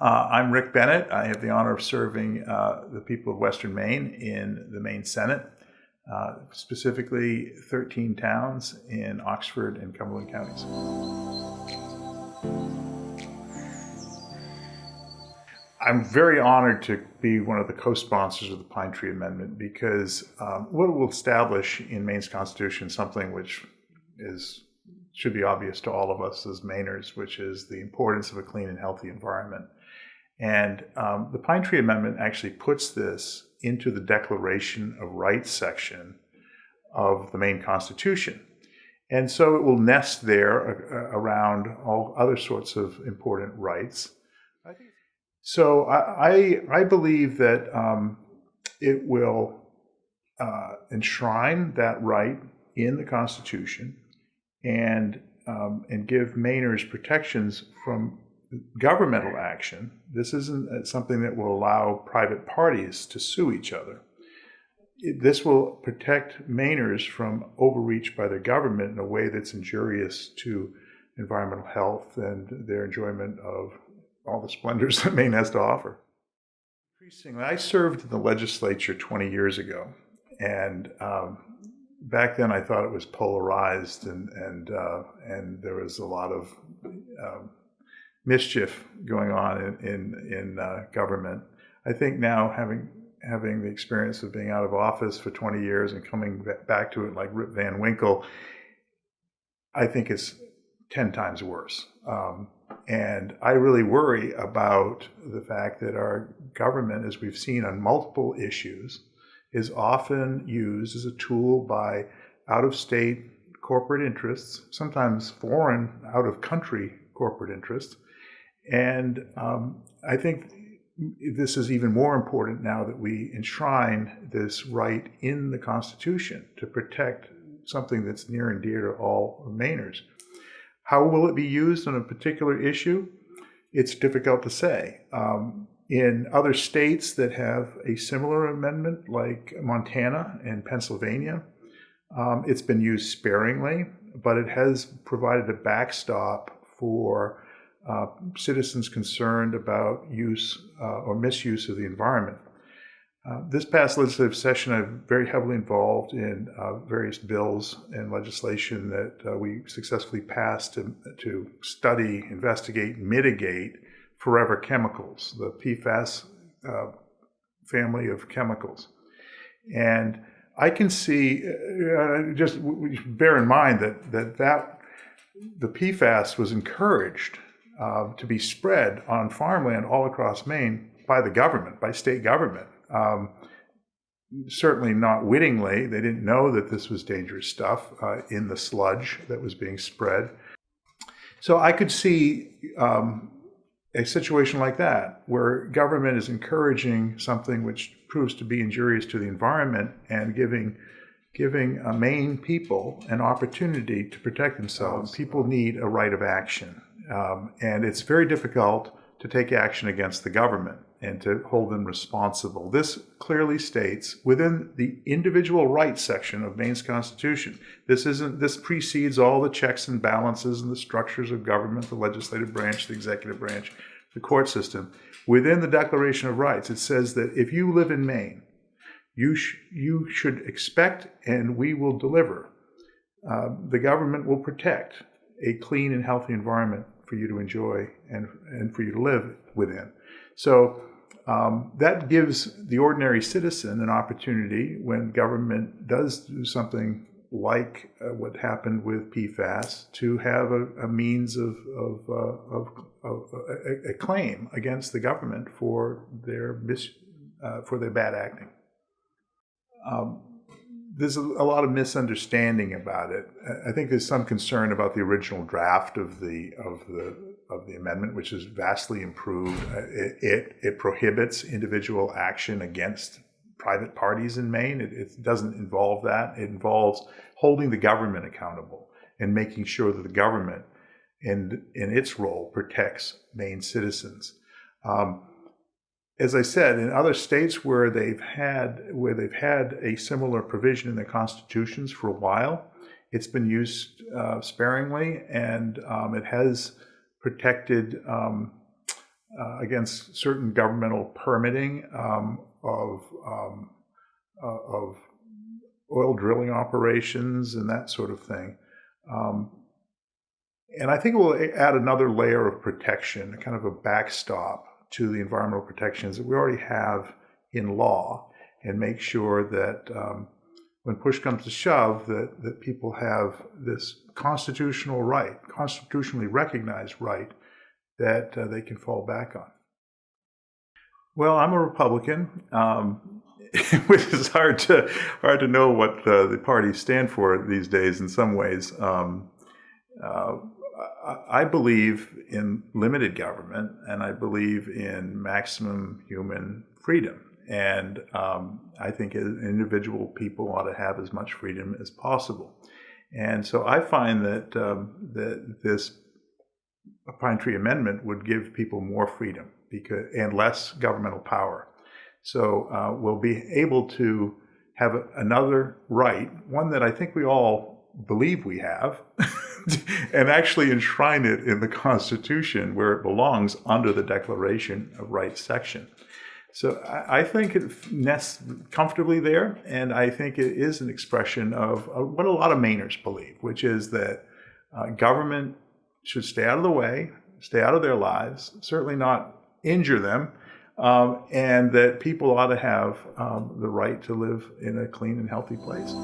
I'm Rick Bennett. I have the honor of serving the people of Western Maine in the Maine Senate, specifically 13 towns in Oxford and Cumberland counties. I'm very honored to be one of the co-sponsors of the Pine Tree Amendment because what it will establish in Maine's Constitution something which should be obvious to all of us as Mainers, which is the importance of a clean and healthy environment. And the Pine Tree Amendment actually puts this into the Declaration of Rights section of the Maine Constitution. And so it will nest there around all other sorts of important rights. So I believe that it will enshrine that right in the Constitution and give Mainers protections from governmental action. This isn't something that will allow private parties to sue each other. This will protect Mainers from overreach by their government in a way that's injurious to environmental health and their enjoyment of all the splendors that Maine has to offer. Increasingly, I served in the legislature 20 years ago, and back then I thought it was polarized and there was a lot of mischief going on in government. I think now, having the experience of being out of office for 20 years and coming back to it like Rip Van Winkle, I think it's 10 times worse. And I really worry about the fact that our government, as we've seen on multiple issues, is often used as a tool by out-of-state corporate interests, sometimes foreign, out-of-country corporate interests. And I think this is even more important now that we enshrine this right in the Constitution to protect something that's near and dear to all Mainers. How will it be used on a particular issue? It's difficult to say. In other states that have a similar amendment, like Montana and Pennsylvania, it's been used sparingly, but it has provided a backstop for citizens concerned about use or misuse of the environment. This past legislative session, I'm very heavily involved in various bills and legislation that we successfully passed to study, investigate, mitigate forever chemicals, the PFAS family of chemicals. And I can see, just bear in mind that the PFAS was encouraged to be spread on farmland all across Maine by the government, by state government. Certainly not wittingly. They didn't know that this was dangerous stuff in the sludge that was being spread. So I could see a situation like that, where government is encouraging something which proves to be injurious to the environment and giving Maine people an opportunity to protect themselves. People need a right of action. And it's very difficult to take action against the government and to hold them responsible. This clearly states within the individual rights section of Maine's Constitution. This precedes all the checks and balances and the structures of government, the legislative branch, the executive branch, the court system. Within the Declaration of Rights, it says that if you live in Maine, you should expect, and we will deliver, the government will protect a clean and healthy environment for you to enjoy and for you to live within. So that gives the ordinary citizen an opportunity when government does do something like what happened with PFAS to have a means of a claim against the government for their bad acting. There's a lot of misunderstanding about it. I think there's some concern about the original draft of the amendment, which is vastly improved. It prohibits individual action against private parties in Maine. It doesn't involve that. It involves holding the government accountable and making sure that the government, in its role, protects Maine citizens. As I said, in other states where they've had a similar provision in their constitutions for a while, it's been used sparingly, and it has protected against certain governmental permitting of oil drilling operations and that sort of thing. And I think it will add another layer of protection, kind of a backstop to the environmental protections that we already have in law, and make sure that when push comes to shove, that people have this constitutional right, constitutionally recognized right, that they can fall back on. Well, I'm a Republican, which is hard to know what the parties stand for these days in some ways. I believe in limited government, and I believe in maximum human freedom. And I think individual people ought to have as much freedom as possible. And so I find that that this Pine Tree Amendment would give people more freedom and less governmental power. So we'll be able to have another right, one that I think we all believe we have, and actually enshrine it in the Constitution where it belongs under the Declaration of Rights section. So I think it nests comfortably there, and I think it is an expression of what a lot of Mainers believe, which is that government should stay out of the way, stay out of their lives, certainly not injure them, and that people ought to have the right to live in a clean and healthy place.